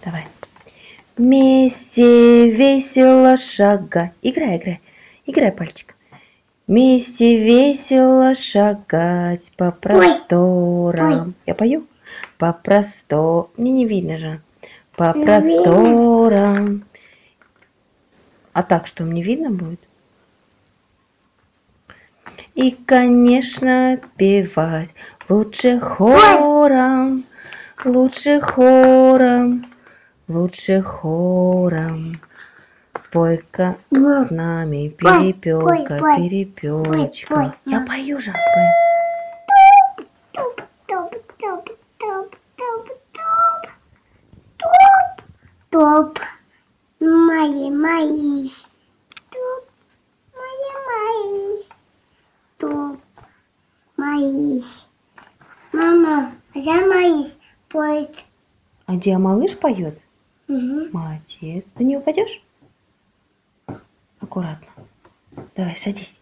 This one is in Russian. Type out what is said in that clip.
Давай. Вместе весело шагать. Играй пальчик. Вместе весело шагать по просторам. Я пою? По просторам. Мне не видно же. По просторам. А так что, мне видно будет? И, конечно, певать лучше хором, лучше хором, лучше хором. Спой-ка с нами, перепелка, перепелочка. Я пою же. Топ, мои, топ, мои, топ, мои. Мама, я мои поет. А где малыш поет? Угу. Молодец. Ты не упадешь? Аккуратно. Давай, садись.